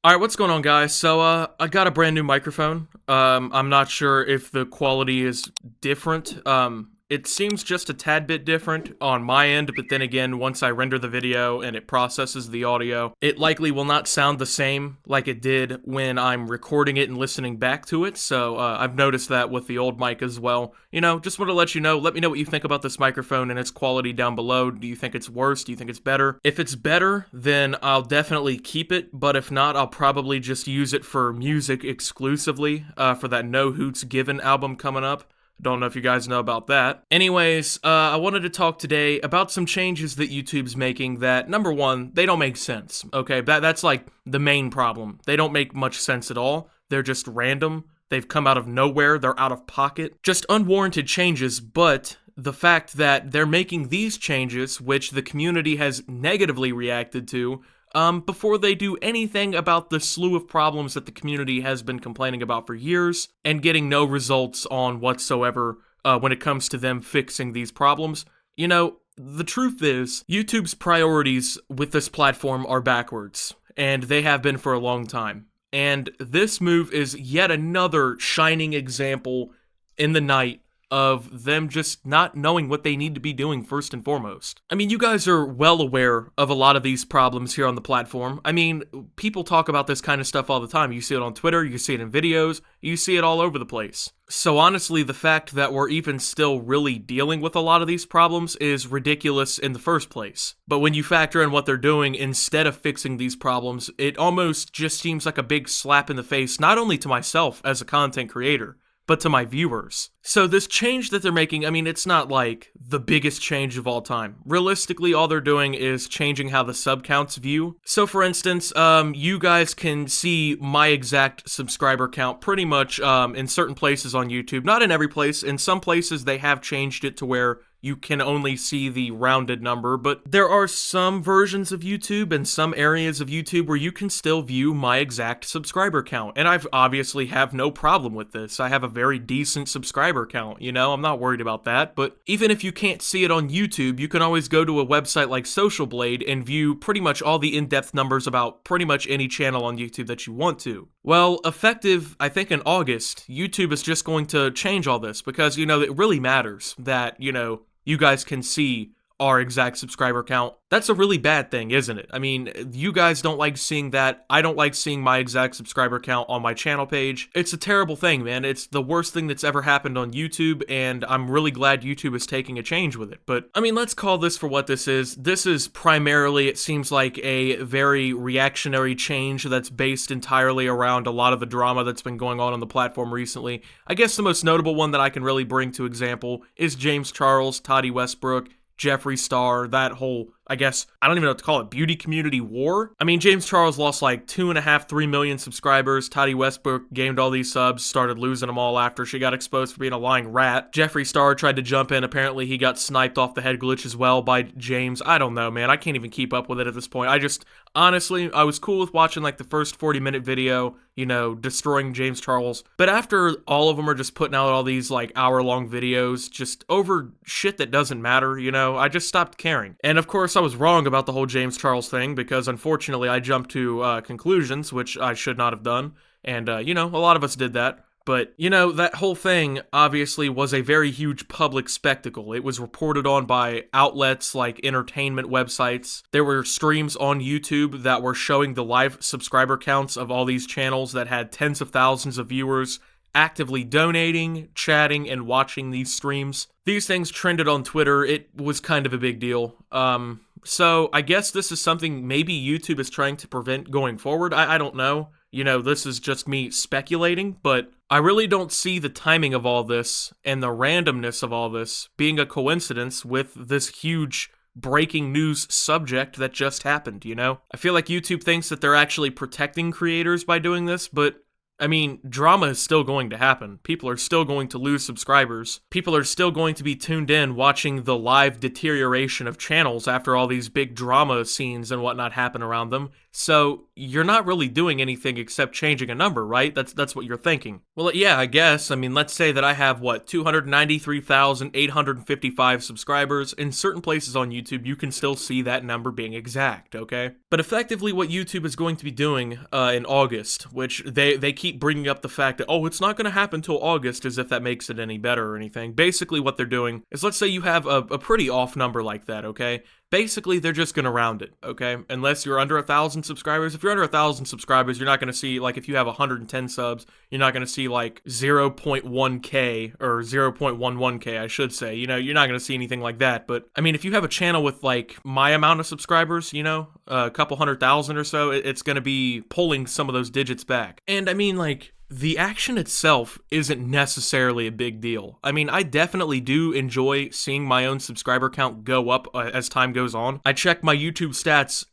Alright, what's going on, guys? So, I got a brand new microphone. I'm not sure if the quality is different. It seems just a tad bit different on my end, but then again, once I render the video and it processes the audio, it likely will not sound the same like it did when I'm recording it and listening back to it, so, I've noticed that with the old mic as well. You know, just want to let you know, let me know what you think about this microphone and its quality down below. Do you think it's worse? Do you think it's better? If it's better, then I'll definitely keep it, but if not, I'll probably just use it for music exclusively, for that No Hoots Given album coming up. Don't know if you guys know about that. Anyways, I wanted to talk today about some changes that YouTube's making that, number one, they don't make sense, okay? That's like the main problem. They don't make much sense at all. They're just random. They've come out of nowhere. They're out of pocket. Just unwarranted changes, but the fact that they're making these changes, which the community has negatively reacted to, before they do anything about the slew of problems that the community has been complaining about for years, and getting no results on whatsoever when it comes to them fixing these problems. You know, the truth is, YouTube's priorities with this platform are backwards, and they have been for a long time. And this move is yet another shining example in the night of them just not knowing what they need to be doing first and foremost. I mean, you guys are well aware of a lot of these problems here on the platform. I mean, people talk about this kind of stuff all the time. You see it on Twitter, you see it in videos, you see it all over the place. So honestly, the fact that we're even still really dealing with a lot of these problems is ridiculous in the first place. But when you factor in what they're doing instead of fixing these problems, it almost just seems like a big slap in the face, not only to myself as a content creator, but to my viewers. So this change that they're making, I mean, it's not like the biggest change of all time. Realistically, all they're doing is changing how the sub counts view. So for instance, you guys can see my exact subscriber count pretty much in certain places on YouTube. Not in every place. In some places, they have changed it to where you can only see the rounded number, but there are some versions of YouTube and some areas of YouTube where you can still view my exact subscriber count, and I've obviously have no problem with this. I have a very decent subscriber count, you know, I'm not worried about that, but even if you can't see it on YouTube, you can always go to a website like Social Blade and view pretty much all the in-depth numbers about pretty much any channel on YouTube that you want to. Well, effective, I think in August, YouTube is just going to change all this because, you know, it really matters that, you know, you guys can see our exact subscriber count. That's a really bad thing, isn't it? I mean, you guys don't like seeing that. I don't like seeing my exact subscriber count on my channel page. It's a terrible thing, man. It's the worst thing that's ever happened on YouTube, and I'm really glad YouTube is taking a change with it. But, I mean, let's call this for what this is. This is primarily, it seems like, a very reactionary change that's based entirely around a lot of the drama that's been going on the platform recently. I guess the most notable one that I can really bring to example is James Charles, Toddy Westbrook, Jeffree Star, that whole, I guess, I don't even know what to call it, beauty community war? I mean, James Charles lost like 2.5, 3 million subscribers. Toddy Westbrook gained all these subs, started losing them all after she got exposed for being a lying rat. Jeffree Star tried to jump in. Apparently, he got sniped off the head glitch as well by James. I don't know, man. I can't even keep up with it at this point. Honestly, I was cool with watching like the first 40-minute video, you know, destroying James Charles. But after all of them are just putting out all these like hour-long videos, just over shit that doesn't matter, you know, I just stopped caring. And of course, I was wrong about the whole James Charles thing because unfortunately I jumped to conclusions, which I should not have done. And, you know, a lot of us did that. But, you know, that whole thing obviously was a very huge public spectacle. It was reported on by outlets like entertainment websites. There were streams on YouTube that were showing the live subscriber counts of all these channels that had tens of thousands of viewers actively donating, chatting, and watching these streams. These things trended on Twitter. It was kind of a big deal. So I guess this is something maybe YouTube is trying to prevent going forward. I don't know. You know, this is just me speculating, but I really don't see the timing of all this and the randomness of all this being a coincidence with this huge breaking news subject that just happened, you know? I feel like YouTube thinks that they're actually protecting creators by doing this, but I mean, drama is still going to happen. People are still going to lose subscribers. People are still going to be tuned in watching the live deterioration of channels after all these big drama scenes and whatnot happen around them. So you're not really doing anything except changing a number, right? That's what you're thinking. Well, yeah, I guess. I mean, let's say that I have, 293,855 subscribers. In certain places on YouTube, you can still see that number being exact, okay? But effectively what YouTube is going to be doing in August, which they keep bringing up the fact that, oh, it's not going to happen till August, as if that makes it any better or anything. Basically what they're doing is, let's say you have a pretty off number like that, okay? Basically, they're just going to round it, okay? Unless you're under 1,000 subscribers. If you're under 1,000 subscribers, you're not going to see, if you have 110 subs, you're not going to see, 0.1K or 0.11K, I should say. You're not going to see anything like that. But, I mean, if you have a channel with, my amount of subscribers, a couple 100,000 or so, it's going to be pulling some of those digits back. And, I mean, the action itself isn't necessarily a big deal. I mean, I definitely do enjoy seeing my own subscriber count go up as time goes on. I check my YouTube stats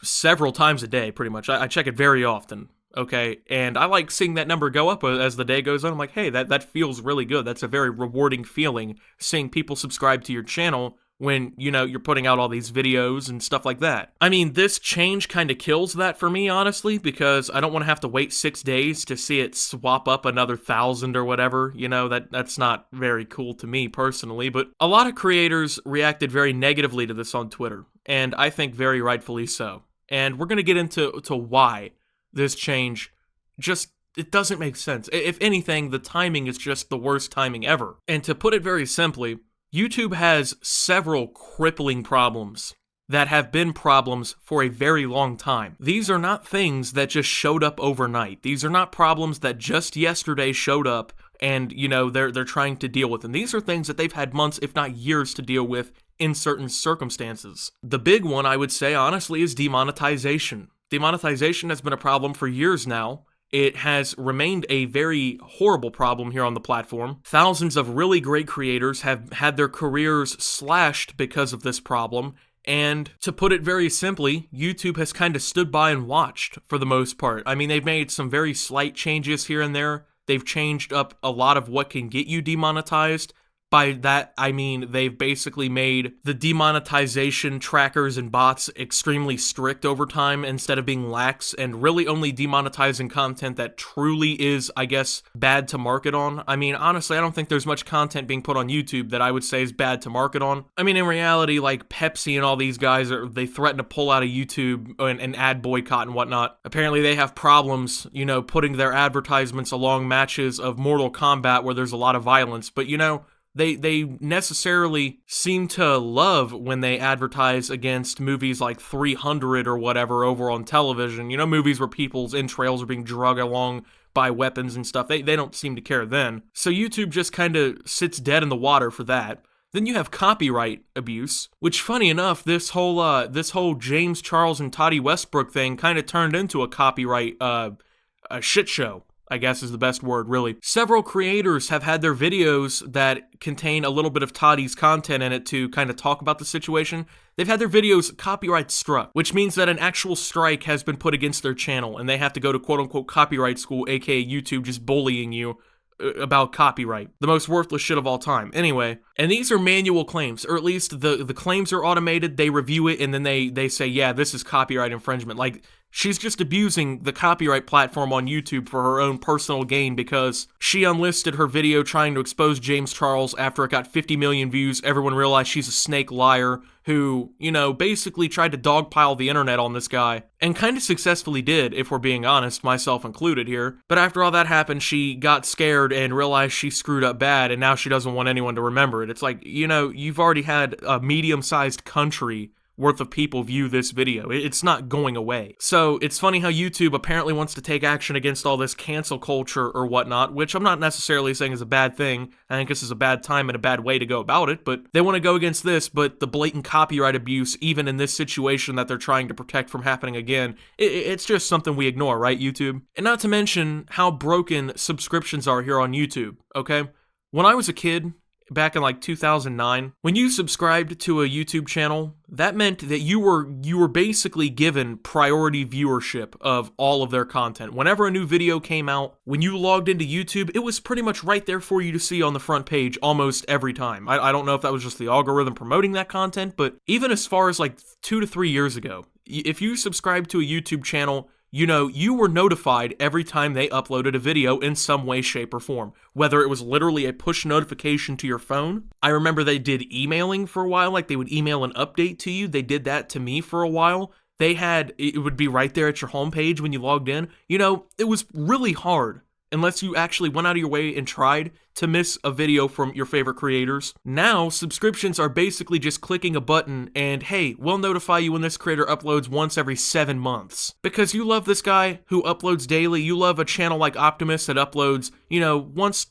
several times a day, pretty much. I check it very often, okay? And I like seeing that number go up as the day goes on. I'm like, hey, that feels really good. That's a very rewarding feeling, seeing people subscribe to your channel when, you're putting out all these videos and stuff like that. I mean, this change kind of kills that for me, honestly, because I don't want to have to wait 6 days to see it swap up another 1,000 or whatever. That's not very cool to me personally, but a lot of creators reacted very negatively to this on Twitter, and I think very rightfully so. And we're going to get into why this change it doesn't make sense. If anything, the timing is just the worst timing ever. And to put it very simply, YouTube has several crippling problems that have been problems for a very long time. These are not things that just showed up overnight. These are not problems that just yesterday showed up and, they're trying to deal with. And these are things that they've had months, if not years, to deal with in certain circumstances. The big one, I would say, honestly, is demonetization. Demonetization has been a problem for years now. It has remained a very horrible problem here on the platform. Thousands of really great creators have had their careers slashed because of this problem, and to put it very simply, YouTube has kind of stood by and watched for the most part. I mean, they've made some very slight changes here and there. They've changed up a lot of what can get you demonetized. By that, I mean they've basically made the demonetization trackers and bots extremely strict over time instead of being lax and really only demonetizing content that truly is, I guess, bad to market on. I mean, honestly, I don't think there's much content being put on YouTube that I would say is bad to market on. I mean, in reality, Pepsi and all these guys, they threaten to pull out of YouTube and ad boycott and whatnot. Apparently, they have problems, putting their advertisements along matches of Mortal Kombat where there's a lot of violence, but They necessarily seem to love when they advertise against movies like 300 or whatever over on television. Movies where people's entrails are being dragged along by weapons and stuff. They don't seem to care then. So YouTube just kind of sits dead in the water for that. Then you have copyright abuse, which, funny enough, this whole James Charles and Toddy Westbrook thing kind of turned into a copyright a shit show, I guess is the best word, really. Several creators have had their videos that contain a little bit of Toddy's content in it to kind of talk about the situation. They've had their videos copyright struck, which means that an actual strike has been put against their channel, and they have to go to quote-unquote copyright school, aka YouTube just bullying you about copyright. The most worthless shit of all time. Anyway, and these are manual claims, or at least the claims are automated, they review it, and then they say, yeah, this is copyright infringement. She's just abusing the copyright platform on YouTube for her own personal gain because she unlisted her video trying to expose James Charles after it got 50 million views. Everyone realized she's a snake liar who, basically tried to dogpile the internet on this guy. And kind of successfully did, if we're being honest, myself included here. But after all that happened, she got scared and realized she screwed up bad, and now she doesn't want anyone to remember it. It's like, you've already had a medium-sized country worth of people view this video. It's not going away. So it's funny how YouTube apparently wants to take action against all this cancel culture or whatnot, which I'm not necessarily saying is a bad thing. I think this is a bad time and a bad way to go about it, but they want to go against this, but the blatant copyright abuse, even in this situation that they're trying to protect from happening again, it's just something we ignore, right, YouTube? And not to mention how broken subscriptions are here on YouTube, okay? When I was a kid, back in 2009, when you subscribed to a YouTube channel, that meant that you were basically given priority viewership of all of their content. Whenever a new video came out, when you logged into YouTube, it was pretty much right there for you to see on the front page almost every time. I don't know if that was just the algorithm promoting that content, but even as far as 2 to 3 years ago, if you subscribe to a YouTube channel, you know, you were notified every time they uploaded a video in some way, shape, or form. Whether it was literally a push notification to your phone. I remember they did emailing for a while, like they would email an update to you. They did that to me for a while. It would be right there at your homepage when you logged in. You know, it was really hard unless you actually went out of your way and tried to miss a video from your favorite creators. Now, subscriptions are basically just clicking a button and, hey, we'll notify you when this creator uploads once every 7 months. Because you love this guy who uploads daily, you love a channel like Optimus that uploads, you know, once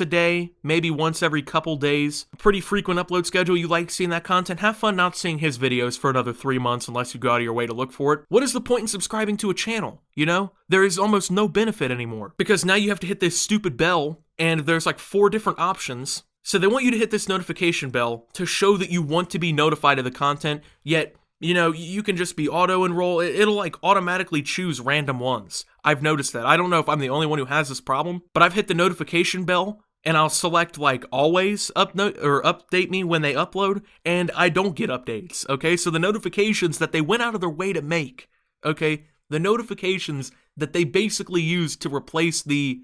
a day, maybe once every couple days. A pretty frequent upload schedule, you like seeing that content. Have fun not seeing his videos for another 3 months unless you go out of your way to look for it. What is the point in subscribing to a channel, you know? There is almost no benefit anymore. Because now you have to hit this stupid bell, and there's like 4 different options. So they want you to hit this notification bell to show that you want to be notified of the content, yet, you know, you can just be auto-enroll. It'll like automatically choose random ones. I've noticed that. I don't know if I'm the only one who has this problem, but I've hit the notification bell, and I'll select like always update me when they upload, and I don't get updates, okay? So the notifications that they went out of their way to make, okay? The notifications that they basically use to replace the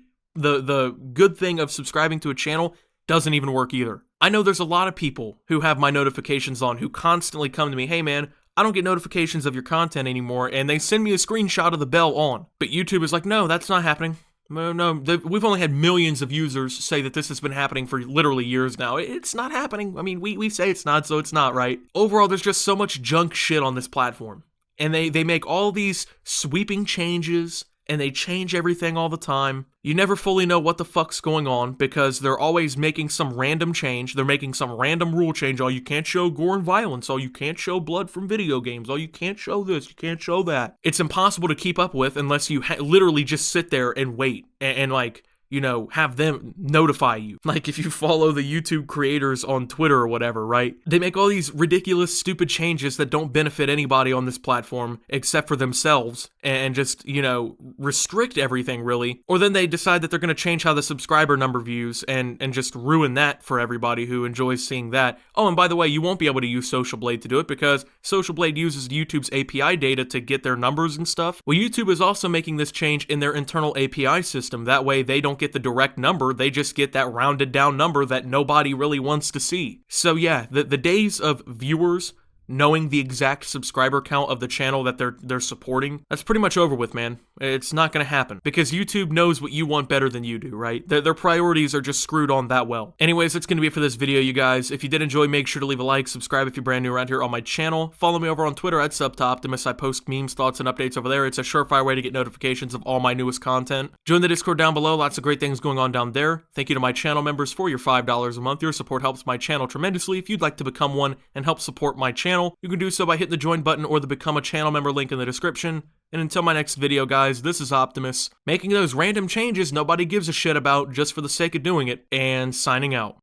good thing of subscribing to a channel doesn't even work either. I know there's a lot of people who have my notifications on who constantly come to me, hey man, I don't get notifications of your content anymore, and they send me a screenshot of the bell on. But YouTube is like, no, that's not happening. No, we've only had millions of users say that this has been happening for literally years now. It's not happening. I mean, we say it's not, so it's not, right? Overall, there's just so much junk shit on this platform. And they make all these sweeping changes, and they change everything all the time. You never fully know what the fuck's going on because they're always making some random change. They're making some random rule change. Oh, you can't show gore and violence. Oh, you can't show blood from video games. Oh, you can't show this. You can't show that. It's impossible to keep up with unless you literally just sit there and wait and like, you know, have them notify you. Like if you follow the YouTube creators on Twitter or whatever, right? They make all these ridiculous, stupid changes that don't benefit anybody on this platform except for themselves and just, you know, restrict everything really. Or then they decide that they're going to change how the subscriber number views and just ruin that for everybody who enjoys seeing that. Oh, and by the way, you won't be able to use Social Blade to do it because Social Blade uses YouTube's API data to get their numbers and stuff. Well, YouTube is also making this change in their internal API system. That way they don't get the direct number, they just get that rounded down number that nobody really wants to see. So yeah, the days of viewers knowing the exact subscriber count of the channel that they're supporting, that's pretty much over with, man. It's not gonna happen because YouTube knows what you want better than you do, right? Their priorities are just screwed on that well. Anyways, that's gonna be it for this video, you guys. If you did enjoy, make sure to leave a like, subscribe if you're brand new around here on my channel. Follow me over on Twitter at @SubToOptimus. I post memes, thoughts, and updates over there. It's a surefire way to get notifications of all my newest content. Join the Discord down below. Lots of great things going on down there. Thank you to my channel members for your $5 a month. Your support helps my channel tremendously. If you'd like to become one and help support my channel, you can do so by hitting the join button or the become a channel member link in the description. And until my next video, guys, this is Optimus, making those random changes nobody gives a shit about just for the sake of doing it, and signing out.